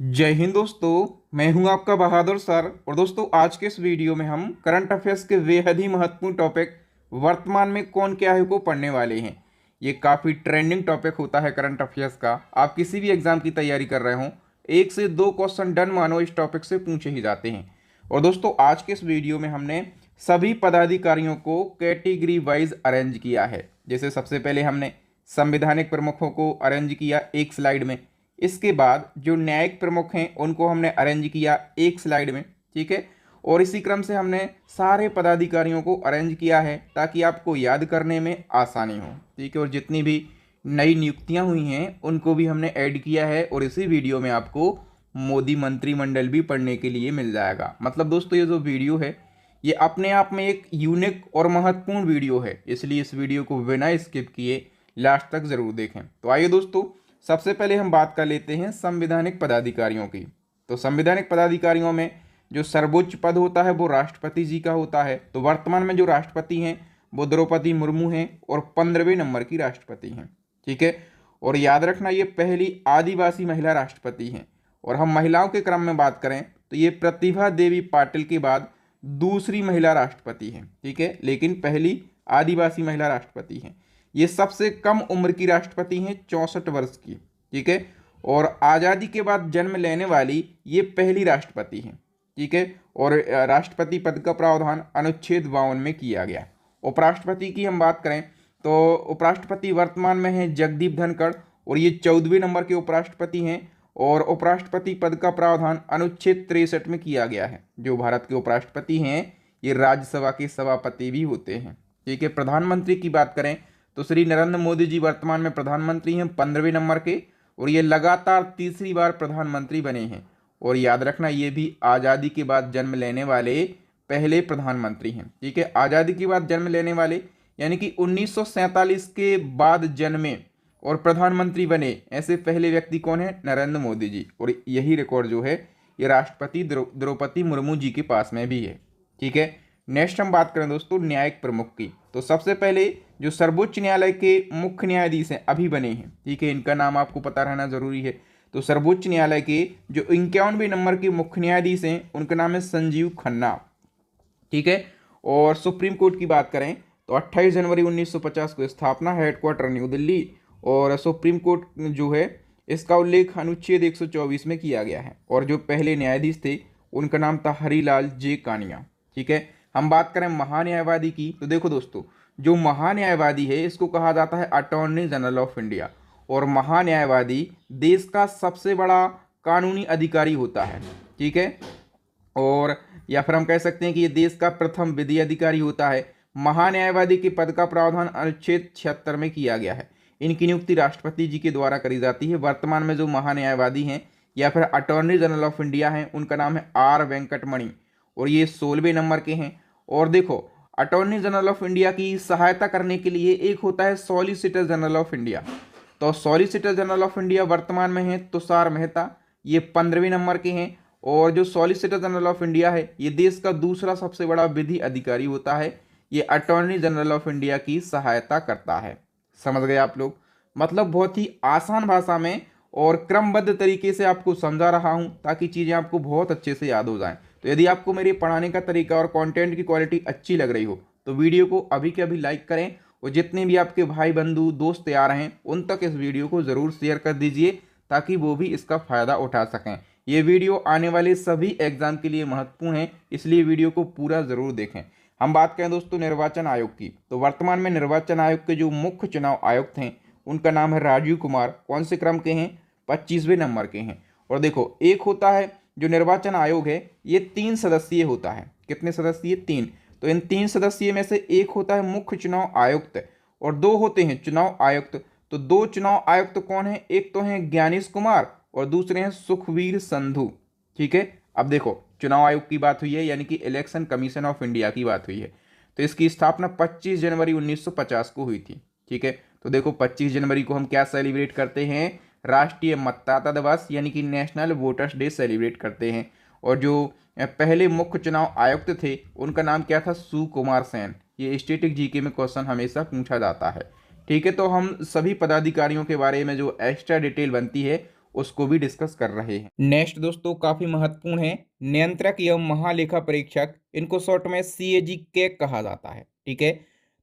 जय हिंद दोस्तों। मैं हूं आपका बहादुर सर। और दोस्तों, आज के इस वीडियो में हम करंट अफेयर्स के बेहद ही महत्वपूर्ण टॉपिक वर्तमान में कौन क्या है को पढ़ने वाले हैं। ये काफ़ी ट्रेंडिंग टॉपिक होता है करंट अफेयर्स का। आप किसी भी एग्जाम की तैयारी कर रहे हो, एक से दो क्वेश्चन डन मानो इस टॉपिक से पूछे ही जाते हैं। और दोस्तों, आज के इस वीडियो में हमने सभी पदाधिकारियों को कैटेगरी वाइज अरेंज किया है। जैसे सबसे पहले हमने संवैधानिक प्रमुखों को अरेंज किया एक स्लाइड में। इसके बाद जो न्यायिक प्रमुख हैं उनको हमने अरेंज किया एक स्लाइड में, ठीक है। और इसी क्रम से हमने सारे पदाधिकारियों को अरेंज किया है ताकि आपको याद करने में आसानी हो, ठीक है। और जितनी भी नई नियुक्तियां हुई हैं उनको भी हमने ऐड किया है और इसी वीडियो में आपको मोदी मंत्रिमंडल भी पढ़ने के लिए मिल जाएगा। मतलब दोस्तों, ये जो वीडियो है ये अपने आप में एक यूनिक और महत्वपूर्ण वीडियो है, इसलिए इस वीडियो को बिना स्किप किए लास्ट तक जरूर देखें। तो आइए दोस्तों, सबसे पहले हम बात कर लेते हैं संवैधानिक पदाधिकारियों की। तो संवैधानिक पदाधिकारियों में जो सर्वोच्च पद होता है वो राष्ट्रपति जी का होता है। तो वर्तमान में जो राष्ट्रपति हैं वो द्रौपदी मुर्मू हैं और 15वें नंबर की राष्ट्रपति हैं, ठीक है। और याद रखना, ये पहली आदिवासी महिला राष्ट्रपति हैं। और हम महिलाओं के क्रम में बात करें तो ये प्रतिभा देवी पाटिल के बाद दूसरी महिला राष्ट्रपति हैं, ठीक है, लेकिन पहली आदिवासी महिला राष्ट्रपति हैं। ये सबसे कम उम्र की राष्ट्रपति हैं, 64 वर्ष की, ठीक है। और आज़ादी के बाद जन्म लेने वाली ये पहली राष्ट्रपति हैं, ठीक है। और राष्ट्रपति पद का प्रावधान अनुच्छेद 52 में किया गया। उपराष्ट्रपति की हम बात करें तो उपराष्ट्रपति वर्तमान में हैं जगदीप धनखड़ और ये 14वें नंबर के उपराष्ट्रपति हैं। और उपराष्ट्रपति पद का प्रावधान अनुच्छेद 63 में किया गया है। जो भारत के उपराष्ट्रपति हैं ये राज्यसभा के सभापति भी होते हैं, ठीक है। प्रधानमंत्री की बात करें तो श्री नरेंद्र मोदी जी वर्तमान में प्रधानमंत्री हैं 15वें नंबर के, और ये लगातार तीसरी बार प्रधानमंत्री बने हैं। और याद रखना, ये भी आज़ादी के बाद जन्म लेने वाले पहले प्रधानमंत्री हैं, ठीक है। आज़ादी के बाद जन्म लेने वाले यानी कि 1947 के बाद जन्मे और प्रधानमंत्री बने ऐसे पहले व्यक्ति कौन है? नरेंद्र मोदी जी। और यही रिकॉर्ड जो है ये राष्ट्रपति द्रौपदी मुर्मू जी के पास में भी है, ठीक है। नेक्स्ट हम बात करें दोस्तों न्यायिक प्रमुख की। तो सबसे पहले जो सर्वोच्च न्यायालय के मुख्य न्यायाधीश हैं अभी बने हैं, ठीक है, इनका नाम आपको पता रहना जरूरी है। तो सर्वोच्च न्यायालय के जो 51वें नंबर के मुख्य न्यायाधीश हैं उनका नाम है संजीव खन्ना, ठीक है। और सुप्रीम कोर्ट की बात करें तो 28 जनवरी 1950 को स्थापना, हेडक्वार्टर न्यू दिल्ली। और सुप्रीम कोर्ट जो है इसका उल्लेख अनुच्छेद 124 में किया गया है। और जो पहले न्यायाधीश थे उनका नाम था हरिलाल जे कानिया, ठीक है। हम बात करें महान्यायवादी की तो देखो दोस्तों, जो महान्यायवादी है इसको कहा जाता है अटॉर्नी जनरल ऑफ इंडिया। और महान्यायवादी देश का सबसे बड़ा कानूनी अधिकारी होता है, ठीक है। और या फिर हम कह सकते हैं कि ये देश का प्रथम विधि अधिकारी होता है। महान्यायवादी के पद का प्रावधान अनुच्छेद 76 में किया गया है। इनकी नियुक्ति राष्ट्रपति जी के द्वारा करी जाती है। वर्तमान में जो महान्यायवादी हैं या फिर अटॉर्नी जनरल ऑफ इंडिया हैं उनका नाम है आर वेंकटमणि और ये 16वें नंबर के हैं। और देखो, अटॉर्नी जनरल ऑफ इंडिया की सहायता करने के लिए एक होता है सॉलिसिटर जनरल ऑफ इंडिया। तो सॉलिसिटर जनरल ऑफ इंडिया वर्तमान में है तुषार मेहता, ये 15वें नंबर के हैं। और जो सॉलिसिटर जनरल ऑफ इंडिया है ये देश का दूसरा सबसे बड़ा विधि अधिकारी होता है। ये अटॉर्नी जनरल ऑफ इंडिया की सहायता करता है। समझ गए आप लोग? मतलब बहुत ही आसान भाषा में और क्रमबद्ध तरीके से आपको समझा रहा हूं ताकि चीज़ें आपको बहुत अच्छे से याद हो जाएं। तो यदि आपको मेरे पढ़ाने का तरीका और कंटेंट की क्वालिटी अच्छी लग रही हो तो वीडियो को अभी के अभी लाइक करें और जितने भी आपके भाई बंधु दोस्त यार हैं उन तक इस वीडियो को ज़रूर शेयर कर दीजिए ताकि वो भी इसका फ़ायदा उठा सकें। ये वीडियो आने वाले सभी एग्जाम के लिए महत्वपूर्ण है, इसलिए वीडियो को पूरा ज़रूर देखें। हम बात करें दोस्तों निर्वाचन आयोग की तो वर्तमान में निर्वाचन आयोग के जो मुख्य चुनाव आयुक्त हैं उनका नाम है राजीव कुमार। कौन से क्रम के हैं? 25वें नंबर के हैं। और देखो, एक होता है जो निर्वाचन आयोग है ये 3 सदस्यीय होता है। कितने सदस्यीय? 3। तो इन 3 सदस्यीय में से एक होता है मुख्य चुनाव आयुक्त और 2 होते हैं चुनाव आयुक्त। तो 2 चुनाव आयुक्त कौन है? एक तो हैं ज्ञानेश कुमार और दूसरे हैं सुखवीर संधू, ठीक है। अब देखो, चुनाव आयोग की बात हुई है यानी कि इलेक्शन कमीशन ऑफ इंडिया की बात हुई है। तो इसकी स्थापना 25 जनवरी 1950 को हुई थी, ठीक है। तो देखो, 25 जनवरी को हम क्या सेलिब्रेट करते हैं? राष्ट्रीय मतदाता दिवस यानी कि नेशनल वोटर्स डे सेलिब्रेट करते हैं। और जो पहले मुख्य चुनाव आयुक्त थे उनका नाम क्या था? सुकुमार सेन। ये स्टैटिक जीके में क्वेश्चन हमेशा पूछा जाता है, ठीक है। तो हम सभी पदाधिकारियों के बारे में जो एक्स्ट्रा डिटेल बनती है उसको भी डिस्कस कर रहे हैं। नेक्स्ट दोस्तों काफी महत्वपूर्ण है, नियंत्रक एवं महालेखा परीक्षक, इनको शॉर्ट में CAG कैग कहा जाता है। ठीक है,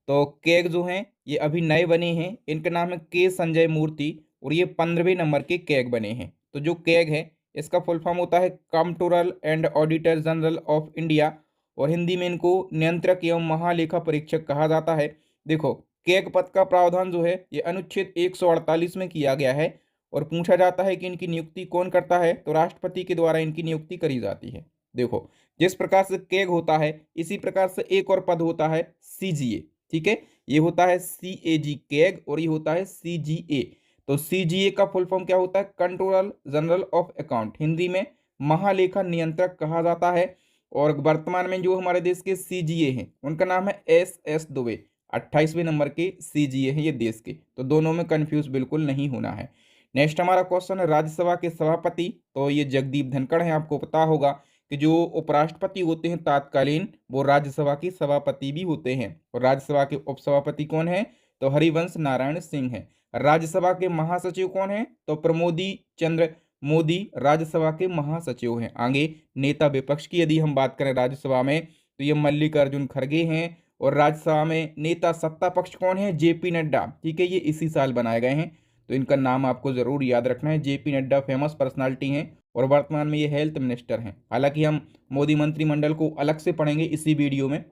तो कैग जो हैं ये अभी नए बने हैं, इनका नाम है के संजय मूर्ति और ये 15वें नंबर के कैग बने हैं। तो जो कैग है इसका फुल फॉर्म होता है controller and auditor general of India, और हिंदी में इनको नियंत्रक एवं महालेखा परीक्षक कहा जाता है। देखो कैग पद का प्रावधान जो है ये अनुच्छेद 148 में किया गया है, और पूछा जाता है कि इनकी नियुक्ति कौन करता है, तो राष्ट्रपति के द्वारा इनकी नियुक्ति करी जाती है। देखो जिस प्रकार से कैग होता है इसी प्रकार से एक और पद होता है CGA। ठीक है, ये होता है CAG कैग और ये होता है CGA। तो CGA का फुल फॉर्म क्या होता है, controller general of account, Hindi में महालेखा नियंत्रक कहा जाता है। और वर्तमान में जो हमारे देश के CGA हैं उनका नाम है SS दुबे, 28वें नंबर के CGA हैं ये देश के, तो दोनों में कंफ्यूज बिल्कुल नहीं होना है। नेक्स्ट हमारा क्वेश्चन है राज्यसभा के सभापति, तो ये जगदीप धनखड़ हैं। आपको पता होगा कि जो उपराष्ट्रपति होते हैं तात्कालीन वो राज्यसभा के सभापति भी होते हैं, और राज्यसभा के उपसभापति कौन है, तो हरिवंश नारायण सिंह है। राज्यसभा के महासचिव कौन है, तो प्रमोदी चंद्र मोदी राज्यसभा के महासचिव हैं। आगे नेता विपक्ष की यदि हम बात करें राज्यसभा में तो ये मल्लिकार्जुन खड़गे हैं, और राज्यसभा में नेता सत्ता पक्ष कौन है, JP नड्डा। ठीक है, ये इसी साल बनाए गए हैं, तो इनका नाम आपको जरूर याद रखना है। JP नड्डा फेमस पर्सनालिटी हैं और वर्तमान में ये हेल्थ मिनिस्टर हैं। हालांकि हम मोदी मंत्रिमंडल को अलग से पढ़ेंगे इसी वीडियो में।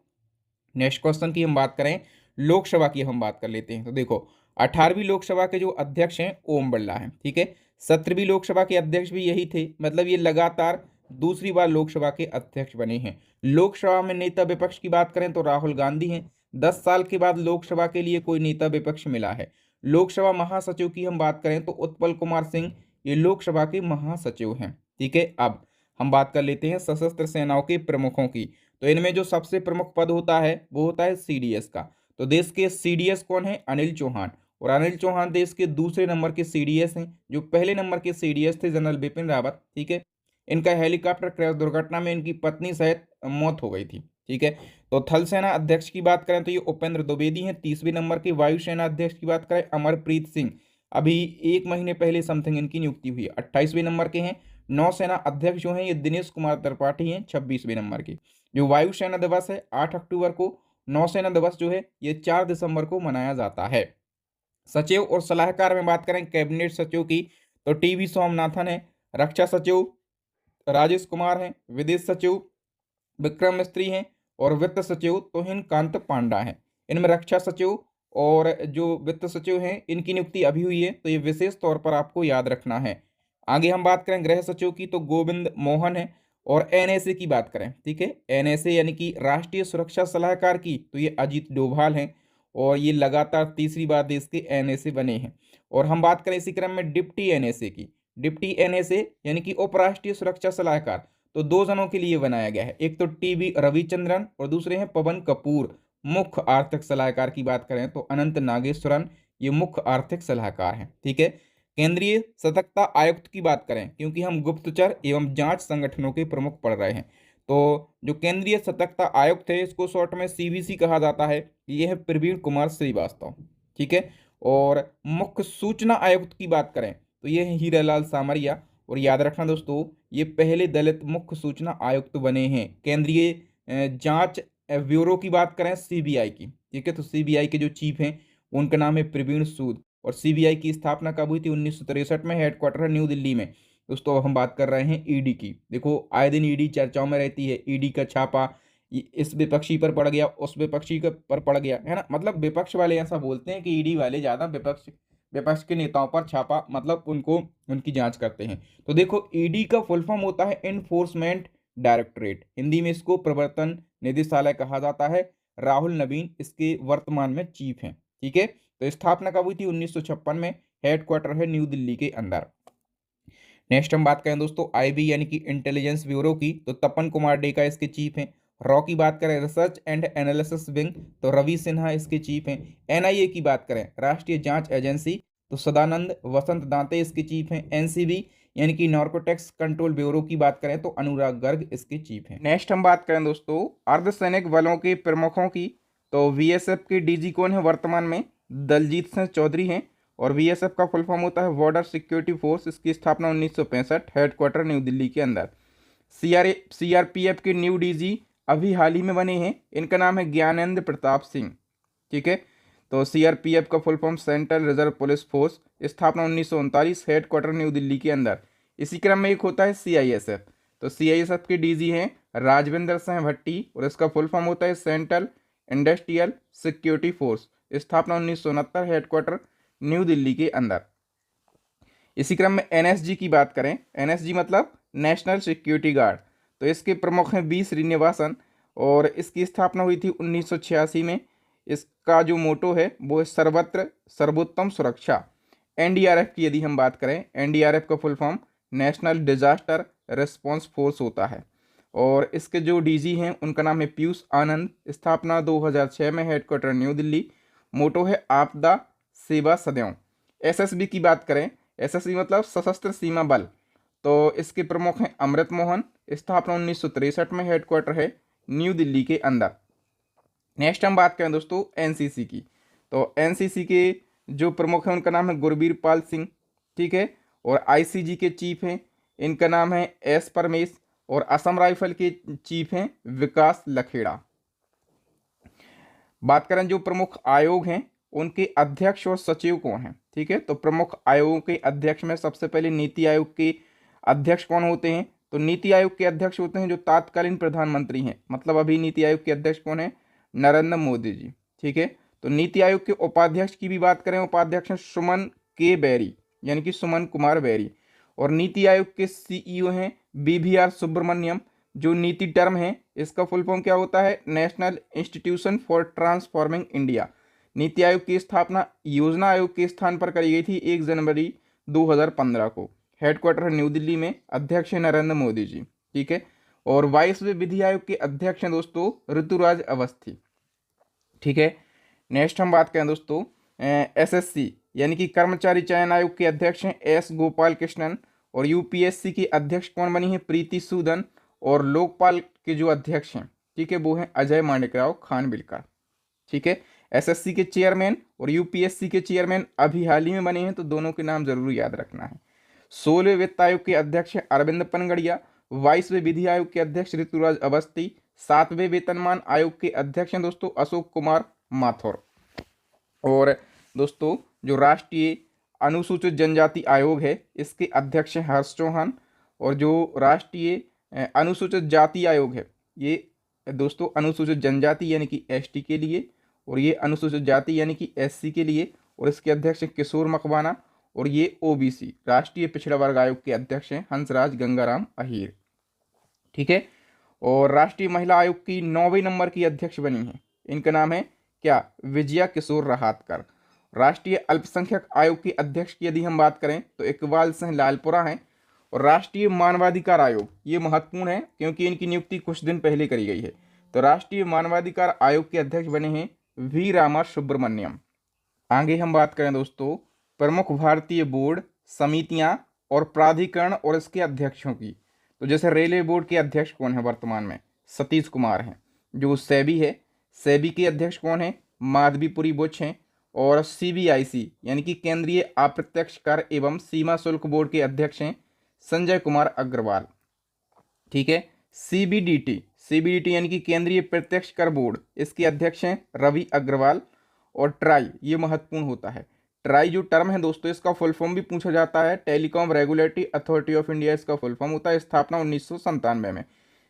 नेक्स्ट क्वेश्चन की हम बात करें, लोकसभा की हम बात कर लेते हैं। तो देखो 18वीं लोकसभा के जो अध्यक्ष हैं ओम बिरला हैं। ठीक है, 17वीं लोकसभा के अध्यक्ष भी यही थे, मतलब ये लगातार दूसरी बार लोकसभा के अध्यक्ष बने हैं। लोकसभा में नेता विपक्ष की बात करें तो राहुल गांधी हैं। 10 साल के बाद लोकसभा के लिए कोई नेता विपक्ष मिला है। लोकसभा महासचिव की हम बात करें तो उत्पल कुमार सिंह ये लोकसभा के महासचिव हैं। ठीक है, अब हम बात कर लेते हैं सशस्त्र सेनाओं के प्रमुखों की। तो इनमें जो सबसे प्रमुख पद होता है वो होता है CDS का। तो देश के CDS कौन है, अनिल चौहान, और अनिल चौहान देश के दूसरे नंबर के CDS हैं। जो पहले नंबर के CDS थे जनरल बिपिन रावत। ठीक है, इनका हेलीकॉप्टर क्रैश दुर्घटना में इनकी पत्नी सहित मौत हो गई थी। ठीक है, तो थल सेना अध्यक्ष की बात करें तो ये उपेंद्र द्विवेदी हैं 30वें नंबर के। वायुसेना अध्यक्ष की बात करें अमरप्रीत सिंह, अभी 1 महीने पहले समथिंग इनकी नियुक्ति हुई है, 28वें नंबर के हैं। नौसेना अध्यक्ष जो हैं ये दिनेश कुमार त्रिपाठी हैं 26वें नंबर के। जो वायुसेना दिवस है 8 अक्टूबर को, नौसेना दिवस जो है ये 4 दिसंबर को मनाया जाता है। सचिव और सलाहकार में बात करें कैबिनेट सचिव की तो TB स्वामीनाथन है। रक्षा सचिव राजेश कुमार हैं। विदेश सचिव विक्रम मिस्त्री हैं, और वित्त सचिव तोहिन कांत पांडा हैं। इनमें रक्षा सचिव और जो वित्त सचिव हैं इनकी नियुक्ति अभी हुई है, तो ये विशेष तौर पर आपको याद रखना है। आगे हम बात करें गृह सचिव की तो गोविंद मोहन है। और NSA की बात करें, ठीक है, NSA यानी कि राष्ट्रीय सुरक्षा सलाहकार की तो ये अजीत डोभाल हैं, और ये लगातार तीसरी बार देश के NSA बने हैं। और हम बात करें इसी क्रम में डिप्टी NSA की, डिप्टी NSA यानी कि उपराष्ट्रीय सुरक्षा सलाहकार, तो 2 जनों के लिए बनाया गया है, एक तो TB रविचंद्रन और दूसरे हैं पवन कपूर। मुख्य आर्थिक सलाहकार की बात करें तो अनंत नागेश्वरन ये मुख्य आर्थिक सलाहकार हैं। ठीक है, केंद्रीय सतर्कता आयुक्त की बात करें, क्योंकि हम गुप्तचर एवं जांच संगठनों के प्रमुख पढ़ रहे हैं, तो जो केंद्रीय सतर्कता आयुक्त है इसको शॉर्ट में CVC कहा जाता है, ये है प्रवीण कुमार श्रीवास्तव। ठीक है, और मुख्य सूचना आयुक्त की बात करें तो ये है हीरालाल सामरिया। और याद रखना दोस्तों ये पहले दलित मुख्य सूचना आयुक्त बने हैं। केंद्रीय जांच ब्यूरो की बात करें CBI की, ठीक है, तो CBI के जो चीफ हैं उनका नाम है प्रवीण सूद। और CBI की स्थापना कब हुई थी, 1963 में। हेडक्वार्टर है न्यू दिल्ली में। दोस्तों हम बात कर रहे हैं ED की। देखो आए दिन ED चर्चाओं में रहती है। ED का छापा इस विपक्षी पर पड़ गया, उस विपक्षी पर पड़ गया, है ना। मतलब विपक्ष वाले ऐसा बोलते हैं कि ED वाले ज़्यादा विपक्ष के नेताओं पर छापा, मतलब उनको उनकी जांच करते हैं। तो देखो ED का फुल फॉर्म होता है इन्फोर्समेंट डायरेक्टरेट, हिंदी में इसको प्रवर्तन निदेशालय कहा जाता है। राहुल नवीन इसके वर्तमान में चीफ हैं। ठीक है, तो स्थापना कब हुई थी, 1956 में। हेडक्वार्टर है न्यू दिल्ली के अंदर। नेक्स्ट हम बात करें दोस्तों IB यानी कि इंटेलिजेंस ब्यूरो की, तो तपन कुमार डेका इसके चीफ हैं। रॉ की बात करें रिसर्च एंड एनालिसिस विंग, तो रवि सिन्हा इसके चीफ हैं। NIA की बात करें राष्ट्रीय जांच एजेंसी, तो सदानंद वसंत दांते इसके चीफ हैं। NCB यानी कि नार्कोटिक्स कंट्रोल ब्यूरो की बात करें तो अनुराग गर्ग इसके चीफ हैं। नेक्स्ट हम बात करें दोस्तों अर्धसैनिक बलों के प्रमुखों की, तो VSF के DG कौन है वर्तमान में, दलजीत सिंह चौधरी हैं। और बीएसएफ का फुल फॉर्म होता है बॉर्डर सिक्योरिटी फोर्स। इसकी स्थापना 1965, हेडक्वार्टर न्यू दिल्ली के अंदर। सीआरपीएफ के न्यू डीजी अभी हाल ही में बने हैं, इनका नाम है ज्ञानेंद्र प्रताप सिंह। ठीक है, तो सीआरपीएफ का full form central reserve police force, स्थापना 1939, हेडक्वार्टर न्यू दिल्ली के अंदर। इसी क्रम में एक होता है सीआईएसएफ, तो सीआईएसएफ के डीजी हैं राजविंदर सिंह भट्टी और इसका फुल फॉर्म होता है सेंट्रल इंडस्ट्रियल सिक्योरिटी फोर्स, स्थापना 1969, हेडक्वार्टर न्यू दिल्ली के अंदर। इसी क्रम में एनएसजी की बात करें, एनएसजी मतलब नेशनल सिक्योरिटी गार्ड, तो इसके प्रमुख हैं बी श्रीनिवासन और इसकी स्थापना हुई थी 1986 में। इसका जो मोटो है वो है सर्वत्र सर्वोत्तम सुरक्षा। एनडीआरएफ की यदि हम बात करें, एनडीआरएफ का full form national disaster response force होता है और इसके जो डीजी हैं उनका नाम है पीयूष आनंद, स्थापना 2006 में, हेडक्वार्टर न्यू दिल्ली। मोटो है आपदा सेवा सदैव। एसएसबी की बात करें, एसएसबी मतलब सशस्त्र सीमा बल, तो इसके प्रमुख हैं अमृत मोहन, स्थापना 1963 में, हेडक्वार्टर है न्यू दिल्ली के अंदर। नेक्स्ट हम बात करें दोस्तों एनसीसी की, तो एनसीसी के जो प्रमुख हैं उनका नाम है गुरबीर पाल सिंह। ठीक है, और आईसीजी के चीफ हैं, इनका नाम है एस परमेश और असम राइफल के चीफ हैं विकास लखेड़ा। बात करें जो प्रमुख आयोग हैं उनके अध्यक्ष और सचिव कौन हैं। ठीक है, तो प्रमुख आयोगों के अध्यक्ष में सबसे पहले नीति आयोग के अध्यक्ष कौन होते हैं, तो नीति आयोग के अध्यक्ष होते हैं जो तात्कालीन प्रधानमंत्री हैं, मतलब अभी नीति आयोग के अध्यक्ष कौन है, नरेंद्र मोदी जी। ठीक है, तो नीति आयोग के उपाध्यक्ष की भी बात करें, उपाध्यक्ष हैं सुमन के बैरी यानी कि सुमन कुमार बैरी, और नीति आयोग के सीईओ हैं बीवीआर सुब्रमण्यम। जो नीति टर्म है इसका फुल फॉर्म क्या होता है, national institution for transforming India. NITI Aayog की स्थापना योजना आयोग के स्थान पर करी गई थी 1 जनवरी 2015 को, हेडक्वार्टर न्यू दिल्ली में, अध्यक्ष है नरेंद्र मोदी जी। ठीक है, और 22वें विधि आयोग के अध्यक्ष हैं दोस्तों ऋतुराज अवस्थी। ठीक है, नेक्स्ट हम बात करें दोस्तों एसएससी यानी कि कर्मचारी चयन आयोग के अध्यक्ष हैं एस गोपाल कृष्णन, और यूपीएससी की अध्यक्ष कौन बनी है, प्रीति सूदन, और लोकपाल के जो अध्यक्ष हैं, ठीक है, वो हैं अजय माणिकराव खानविलकर। ठीक है, एसएससी के चेयरमैन और यूपीएससी के चेयरमैन अभी हाल ही में बने हैं, तो दोनों के नाम जरूर याद रखना है। 16वें वित्त आयोग के अध्यक्ष हैं अरविंद पनगड़िया, 22वें विधि आयोग के अध्यक्ष ऋतुराज अवस्थी, 7वें वेतनमान आयोग के अध्यक्ष हैं दोस्तों अशोक कुमार माथुर, और दोस्तों जो राष्ट्रीय अनुसूचित जनजाति आयोग है इसके अध्यक्ष हैं हर्ष चौहान, और जो राष्ट्रीय अनुसूचित जाति आयोग है ये दोस्तों अनुसूचित जनजाति यानी कि एसटी के लिए, और ये अनुसूचित जाति यानी कि एससी के लिए, और इसके अध्यक्ष हैं किशोर मकवाना, और ये ओबीसी राष्ट्रीय पिछड़ा वर्ग आयोग के अध्यक्ष हैं हंसराज गंगाराम अहीर। ठीक है, और राष्ट्रीय महिला आयोग की 9वें नंबर की अध्यक्ष बनी है, इनका नाम है क्या, विजया किशोर रहातकर। राष्ट्रीय अल्पसंख्यक आयोग के अध्यक्ष की यदि हम बात करें तो इकबाल सिंह लालपुरा हैं, और राष्ट्रीय मानवाधिकार आयोग ये महत्वपूर्ण है क्योंकि इनकी नियुक्ति कुछ दिन पहले करी गई है, तो राष्ट्रीय मानवाधिकार आयोग के अध्यक्ष बने हैं वी रामा सुब्रमण्यम। आगे हम बात करें दोस्तों प्रमुख भारतीय बोर्ड, समितियां और प्राधिकरण और इसके अध्यक्षों की, तो जैसे रेलवे बोर्ड के अध्यक्ष कौन है वर्तमान में, सतीश कुमार हैं। जो सेबी है, सेबी के अध्यक्ष कौन है, माधवीपुरी बुच हैं, और सीबीआईसी यानी कि केंद्रीय अप्रत्यक्ष कर एवं सीमा शुल्क बोर्ड के अध्यक्ष हैं संजय कुमार अग्रवाल। ठीक है, सीबीडीटी यानी कि केंद्रीय प्रत्यक्ष कर बोर्ड, इसके अध्यक्ष हैं रवि अग्रवाल, और ट्राई ये महत्वपूर्ण होता है। ट्राई जो टर्म है दोस्तों इसका फुल फॉर्म भी पूछा जाता है, telecom regulatory authority of India इसका फुल फॉर्म होता है, स्थापना 1997 में।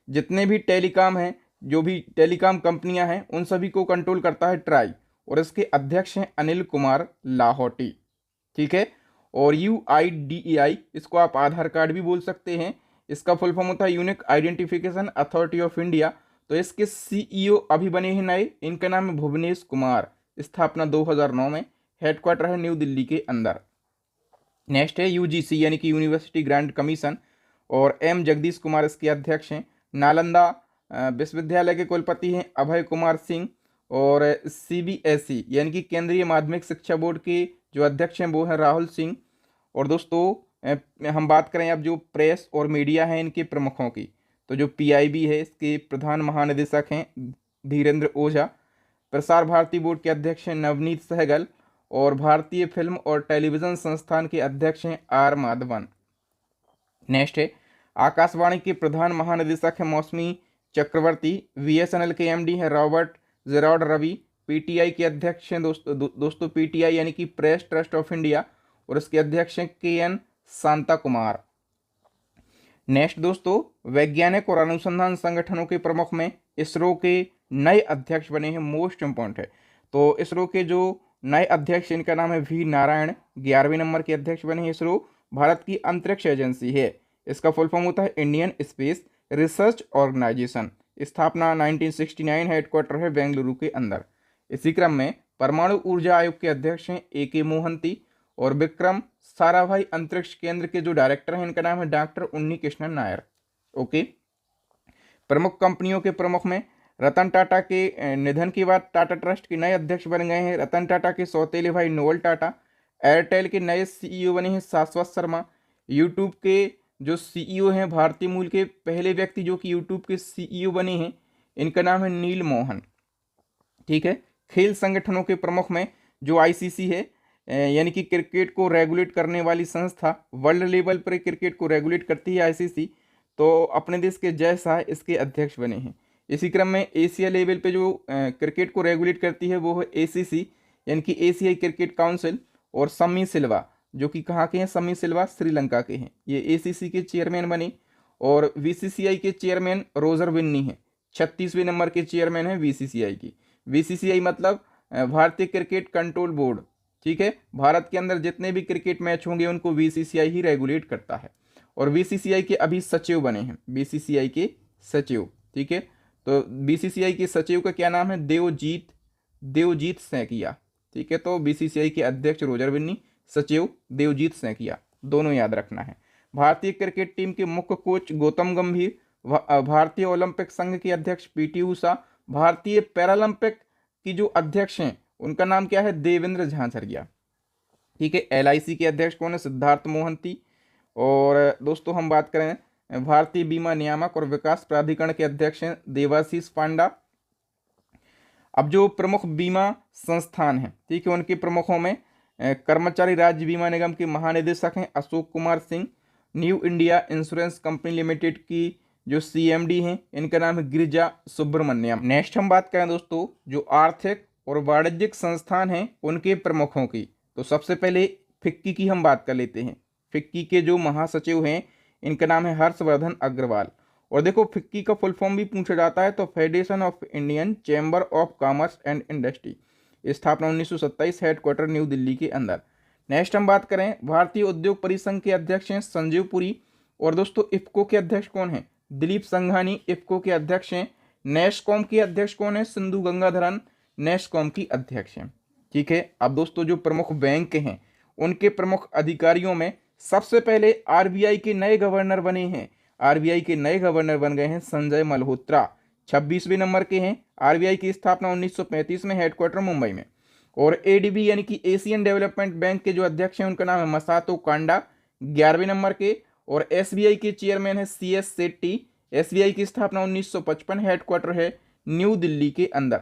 जितने भी टेलीकॉम हैं, जो भी टेलीकॉम कंपनियां हैं उन सभी को कंट्रोल करता है ट्राई, और इसके अध्यक्ष हैं अनिल कुमार लाहौटी। ठीक है, और UIDAI इसको आप आधार कार्ड भी बोल सकते हैं, इसका फुल फॉर्म होता है unique identification authority of India, तो इसके सीईओ अभी बने हैं नए, इनका नाम है भुवनेश कुमार, स्थापना 2009 में, हेडक्वार्टर है न्यू दिल्ली के अंदर। नेक्स्ट है यूजीसी यानी कि यूनिवर्सिटी ग्रांट कमीशन, और एम जगदीश कुमार इसके अध्यक्ष हैं। नालंदा विश्वविद्यालय के कुलपति हैं अभय कुमार सिंह, और CBSE यानी कि केंद्रीय माध्यमिक शिक्षा बोर्ड के जो अध्यक्ष हैं वो हैं राहुल सिंह। और दोस्तों हम बात करें अब जो प्रेस और मीडिया हैं इनके प्रमुखों की, तो जो PIB है इसके प्रधान महानिदेशक हैं धीरेन्द्र ओझा, प्रसार भारती बोर्ड के अध्यक्ष हैं नवनीत सहगल, और भारतीय फिल्म और टेलीविज़न संस्थान के अध्यक्ष हैं आर माधवन। नेक्स्ट है आकाशवाणी के प्रधान महानिदेशक है मौसमी चक्रवर्ती। बीएसएनएल के एमडी हैं रॉबर्ट जेराल्ड रवि। पीटीआई के अध्यक्ष हैं दोस्तों पीटीआई यानी कि प्रेस ट्रस्ट ऑफ इंडिया, और इसके अध्यक्ष हैं के.एन. शांता कुमार। नेक्स्ट दोस्तों वैज्ञानिक और अनुसंधान संगठनों के प्रमुख में इसरो के नए अध्यक्ष बने हैं, मोस्ट इंपॉर्टेंट है। तो इसरो के जो नए अध्यक्ष इनका नाम है वी नारायण, 11वें नंबर के अध्यक्ष बने हैं। इसरो भारत की अंतरिक्ष एजेंसी है, इसका फुल फॉर्म होता है इंडियन स्पेस रिसर्च ऑर्गेनाइजेशन। स्थापना 1969, हेडक्वार्टर है बेंगलुरु के अंदर। इसी क्रम में परमाणु ऊर्जा आयोग के अध्यक्ष हैं ए.के. मोहंती, और विक्रम साराभाई अंतरिक्ष केंद्र के जो डायरेक्टर हैं इनका नाम है डॉक्टर उन्नी कृष्णन नायर। ओके, प्रमुख कंपनियों के प्रमुख में रतन टाटा के निधन के बाद टाटा ट्रस्ट के नए अध्यक्ष बन गए हैं रतन टाटा के सौतेले भाई नोएल टाटा। एयरटेल के नए सीईओ बने हैं शाश्वत शर्मा। यूट्यूब के जो सीईओ हैं भारतीय मूल के पहले व्यक्ति जो कि यूट्यूब के सीईओ बने हैं, इनका नाम है नील मोहन। ठीक है, खेल संगठनों के प्रमुख में जो आईसीसी है यानी कि क्रिकेट को रेगुलेट करने वाली संस्था, वर्ल्ड लेवल पर क्रिकेट को रेगुलेट करती है आईसीसी, तो अपने देश के जय शाह इसके अध्यक्ष बने हैं। इसी क्रम में एशिया लेवल पे जो क्रिकेट को रेगुलेट करती है वो है एसीसी यानी कि एशियाई क्रिकेट काउंसिल, और सम्मी सिल्वा जो कि कहाँ के हैं, सम्मी सिल्वा श्रीलंका के हैं, ये एसीसी के चेयरमैन बने। और बीसीसीआई के चेयरमैन रोजर विन्नी है, 36वें नंबर के चेयरमैन है बीसीसीआई की। बीसीसीआई मतलब भारतीय क्रिकेट कंट्रोल बोर्ड। ठीक है, भारत के अंदर जितने भी क्रिकेट मैच होंगे उनको बीसीसीआई ही रेगुलेट करता है। और बीसीसीआई के अभी सचिव बने हैं, बीसीसीआई के सचिव। ठीक है, तो बीसीसीआई के सचिव का क्या नाम है, देवजीत सैकिया। ठीक है, तो बीसीसीआई के अध्यक्ष रोजर विन्नी, सचिव देवजीत सैकिया, दोनों याद रखना है। भारतीय क्रिकेट टीम के मुख्य कोच गौतम गंभीर। भारतीय ओलंपिक संघ के अध्यक्ष पीटी उषा। भारतीय पैरालंपिक की जो अध्यक्ष हैं उनका नाम क्या है, देवेंद्र झाझरिया। ठीक है, एलआईसी के अध्यक्ष कौन है, सिद्धार्थ मोहंती। और दोस्तों हम बात करें भारतीय बीमा नियामक और विकास प्राधिकरण के अध्यक्ष हैं देवाशीष पांडा। अब जो प्रमुख बीमा संस्थान हैं, ठीक है, उनके प्रमुखों में कर्मचारी राज्य बीमा निगम के महानिदेशक हैं Ashok Kumar Singh. New India insurance company limited की जो सीएमडी हैं इनका नाम है गिरिजा सुब्रमण्यम। नेक्स्ट हम बात करें दोस्तों जो आर्थिक और वाणिज्यिक संस्थान हैं उनके प्रमुखों की, तो सबसे पहले फिक्की की हम बात कर लेते हैं। फिक्की के जो महासचिव हैं इनका नाम है हर्षवर्धन अग्रवाल। और देखो फिक्की का फुल फॉर्म भी पूछा जाता है, तो federation of Indian chamber of commerce and industry. स्थापना 1927, हेडक्वार्टर न्यू दिल्ली के अंदर। नेक्स्ट हम बात करें भारतीय उद्योग परिसंघ के अध्यक्ष हैं संजीव पुरी। और दोस्तों इफ्को के अध्यक्ष कौन है, दिलीप संघानी इफ्को के अध्यक्ष हैं। नेस्कॉम के अध्यक्ष कौन है, सिंधु गंगाधरन नेस्कॉम की अध्यक्ष हैं। ठीक है, अब दोस्तों जो प्रमुख बैंक हैं उनके प्रमुख अधिकारियों में सबसे पहले आरबीआई के नए गवर्नर बने हैं, आरबीआई के नए गवर्नर बन गए हैं संजय मल्होत्रा, 26वें नंबर के हैं। आरबीआई की स्थापना 1935 में, हेडक्वार्टर मुंबई में। और एडीबी यानी कि एशियन डेवलपमेंट बैंक के जो अध्यक्ष हैं उनका नाम है मसातो कांडा, 11वें नंबर के। और एसबीआई के चेयरमैन है सीएस सेट्टी। एसबीआई की स्थापना 1955, हेडक्वार्टर है न्यू दिल्ली के अंदर।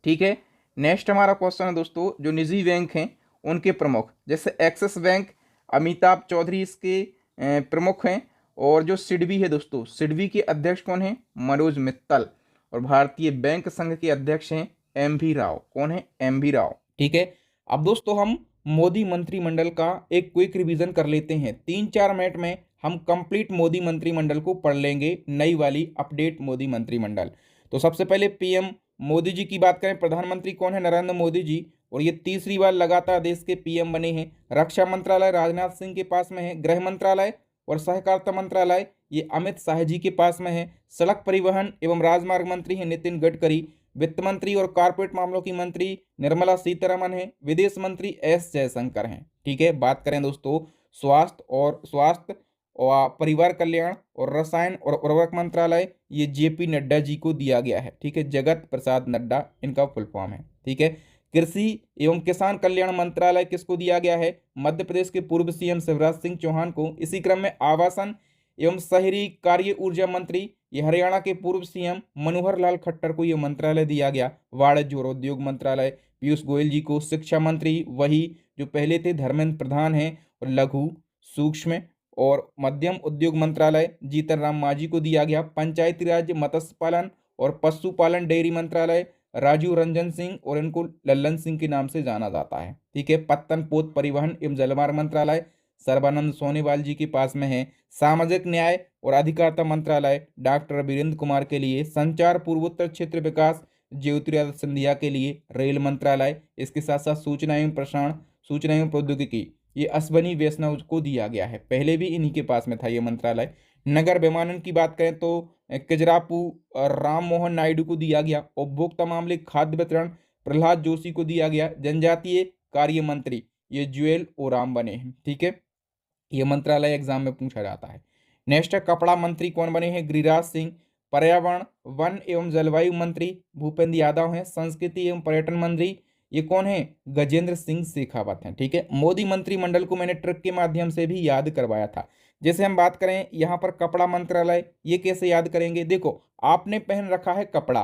ठीक है, नेक्स्ट हमारा क्वेश्चन है दोस्तों जो निजी बैंक हैं उनके प्रमुख, जैसे एक्सिस बैंक अमिताभ चौधरी इसके प्रमुख हैं। और जो सिडबी है दोस्तों, सिडबी के अध्यक्ष कौन है, मनोज मित्तल। और भारतीय बैंक संघ के अध्यक्ष हैं एम.वी. राव। कौन है, एम.वी. राव। ठीक है, अब दोस्तों हम मोदी मंत्रिमंडल का एक क्विक रिवीजन कर लेते हैं। 3-4 मिनट में हम कंप्लीट मोदी मंत्रिमंडल को पढ़ लेंगे, नई वाली अपडेट मोदी मंत्रिमंडल। तो सबसे पहले पीएम मोदी जी की बात करें, प्रधानमंत्री कौन है, नरेंद्र मोदी जी, और ये तीसरी बार लगातार देश के पीएम बने हैं। रक्षा मंत्रालय राजनाथ सिंह के पास में है। गृह मंत्रालय और सहकारिता मंत्रालय ये अमित शाह जी के पास में है। सड़क परिवहन एवं राजमार्ग मंत्री हैं नितिन गडकरी। वित्त मंत्री और कॉर्पोरेट मामलों की मंत्री निर्मला सीतारमण है। विदेश मंत्री एस जयशंकर हैं। ठीक है, बात करें दोस्तों स्वास्थ्य और परिवार कल्याण और रसायन और उर्वरक मंत्रालय, ये जेपी नड्डा जी को दिया गया है। ठीक है, जगत प्रसाद नड्डा इनका फुल फॉर्म है। ठीक है, कृषि एवं किसान कल्याण मंत्रालय किसको दिया गया है, मध्य प्रदेश के पूर्व सीएम शिवराज सिंह चौहान को। इसी क्रम में आवासन एवं शहरी कार्य ऊर्जा मंत्री, ये हरियाणा के पूर्व सीएम मनोहर लाल खट्टर को यह मंत्रालय दिया गया। वाणिज्य और उद्योग मंत्रालय पीयूष गोयल जी को। शिक्षा मंत्री वही जो पहले थे धर्मेंद्र प्रधान हैं। और लघु, सूक्ष्म और मध्यम उद्योग मंत्रालय जीतन राम मांझी को दिया गया। पंचायती राज, मत्स्य पालन और पशुपालन डेयरी मंत्रालय राजीव रंजन सिंह और इनको लल्लन सिंह के नाम से जाना जाता है। ठीक है। पत्तन पोत परिवहन एवं जलमार्ग मंत्रालय सर्बानंद सोनोवाल जी के पास में है। सामाजिक न्याय और अधिकारिता मंत्रालय डॉक्टर वीरेंद्र कुमार के लिए। संचार पूर्वोत्तर क्षेत्र विकास ज्योतिरादित्य सिंधिया के लिए। रेल मंत्रालय, इसके साथ साथ सूचना एवं प्रसारण, सूचना एवं प्रौद्योगिकी, ये अश्वनी वैष्णव को दिया गया है। पहले भी इन्हीं के पास में था ये मंत्रालय। नगर विमानन की बात करें तो किजरापू राम मोहन नायडू को दिया गया। उपभोक्ता मामले खाद्य वितरण प्रहलाद जोशी को दिया गया। जनजातीय कार्य मंत्री ये जुएल ओराम बने हैं। ठीक है, ये मंत्रालय एग्जाम में पूछा जाता है। नेक्स्ट कपड़ा मंत्री कौन बने हैं? गिरिराज सिंह। पर्यावरण, वन एवं जलवायु मंत्री भूपेंद्र यादव हैं। संस्कृति एवं पर्यटन मंत्री ये कौन है? गजेंद्र सिंह शेखावत हैं। ठीक है। मोदी मंत्रिमंडल को मैंने ट्रिक के माध्यम से भी याद करवाया था। जैसे हम बात करें यहाँ पर कपड़ा मंत्रालय, ये कैसे याद करेंगे? देखो, आपने पहन रखा है कपड़ा,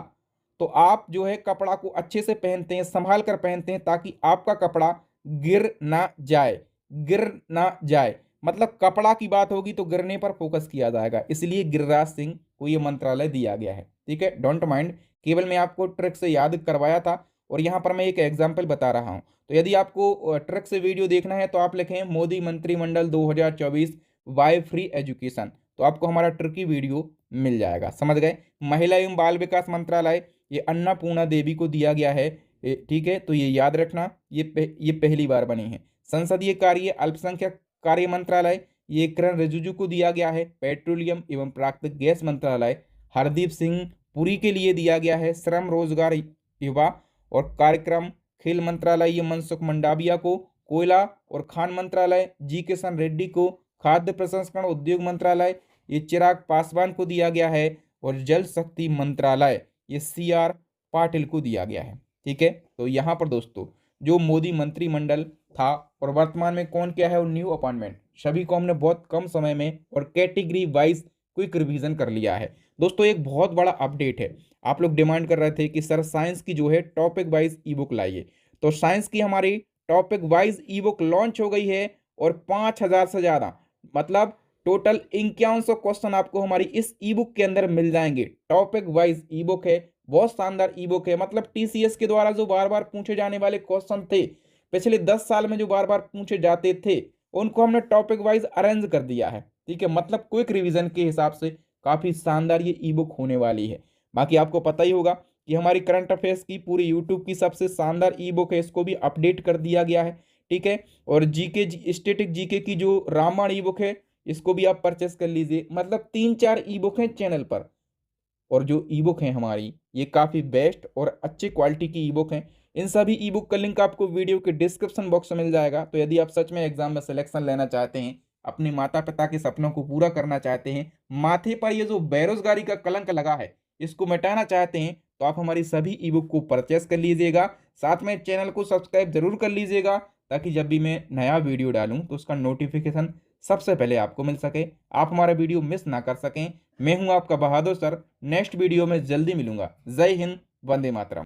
तो आप जो है कपड़ा को अच्छे से पहनते हैं, संभाल कर पहनते हैं ताकि आपका कपड़ा गिर ना जाए। गिर ना जाए मतलब कपड़ा की बात होगी तो गिरने पर फोकस किया जाएगा, इसलिए गिरिराज सिंह को ये मंत्रालय दिया गया है। ठीक है, डोंट माइंड, केवल मैं आपको ट्रिक से याद करवाया था और यहाँ पर मैं एक एग्जाम्पल बता रहा हूँ। तो यदि आपको ट्रिक से वीडियो देखना है तो आप लिखें मोदी मंत्रिमंडल 2024 वाई फ्री एजुकेशन, तो आपको हमारा ट्रिकी वीडियो मिल जाएगा। समझ गए। महिला एवं बाल विकास मंत्रालय ये अन्नपूर्णा देवी को दिया गया है। ठीक है, तो ये याद रखना, ये पहली बार बनी है। संसदीय कार्य अल्पसंख्यक कार्य मंत्रालय ये किरण रिजिजू को दिया गया है। पेट्रोलियम एवं प्राकृतिक गैस मंत्रालय हरदीप सिंह पुरी के लिए दिया गया है। श्रम रोजगार युवा और कार्यक्रम खेल मंत्रालय ये मनसुख मंडाविया को। कोयला और खान मंत्रालय जी किशन रेड्डी को। खाद्य प्रसंस्करण उद्योग मंत्रालय ये चिराग पासवान को दिया गया है। और जल शक्ति मंत्रालय ये CR पाटिल को दिया गया है। ठीक है, तो यहाँ पर दोस्तों जो मोदी मंत्रिमंडल था और वर्तमान में कौन क्या है, वो न्यू अपॉइंटमेंट, सभी को हमने बहुत कम समय में और कैटेगरी वाइज क्विक रिवीजन कर लिया है। दोस्तों एक बहुत बड़ा अपडेट है, आप लोग डिमांड कर रहे थे कि सर साइंस की जो है टॉपिक वाइज ई बुक लाइए, तो साइंस की हमारी टॉपिक वाइज ई बुक लॉन्च हो गई है और 5000 से ज़्यादा मतलब टोटल 5100 क्वेश्चन आपको हमारी इस ई बुक के अंदर मिल जाएंगे। टॉपिक वाइज ई बुक है, बहुत शानदार ई बुक है। मतलब TCS के द्वारा जो बार बार पूछे जाने वाले क्वेश्चन थे पिछले 10 साल में, जो बार बार पूछे जाते थे, उनको हमने टॉपिक वाइज अरेंज कर दिया है। ठीक है, मतलब क्विक रिवीजन के हिसाब से काफ़ी शानदार ये ई बुक होने वाली है। बाकी आपको पता ही होगा कि हमारी करंट अफेयर्स की पूरी यूट्यूब की सबसे शानदार ई बुक है, इसको भी अपडेट कर दिया गया है। ठीक है, और जीके स्टैटिक जीके की जो रामायण ई बुक है इसको भी आप परचेस कर लीजिए। मतलब 3-4 ई बुक हैं चैनल पर, और जो ई बुक हैं हमारी ये काफ़ी बेस्ट और अच्छी क्वालिटी की ई बुक हैं। इन सभी ई बुक का लिंक आपको वीडियो के डिस्क्रिप्शन बॉक्स में मिल जाएगा। तो यदि आप सच में एग्जाम में सिलेक्शन लेना चाहते हैं, अपने माता पिता के सपनों को पूरा करना चाहते हैं, माथे पर ये जो बेरोजगारी का कलंक लगा है इसको मिटाना चाहते हैं, तो आप हमारी सभी ई बुक को परचेस कर लीजिएगा। साथ में चैनल को सब्सक्राइब जरूर कर लीजिएगा ताकि जब भी मैं नया वीडियो डालूं तो उसका नोटिफिकेशन सबसे पहले आपको मिल सके, आप हमारा वीडियो मिस ना कर सकें। मैं हूं आपका बहादुर सर, नेक्स्ट वीडियो में जल्दी मिलूंगा। जय हिंद, वंदे मातरम।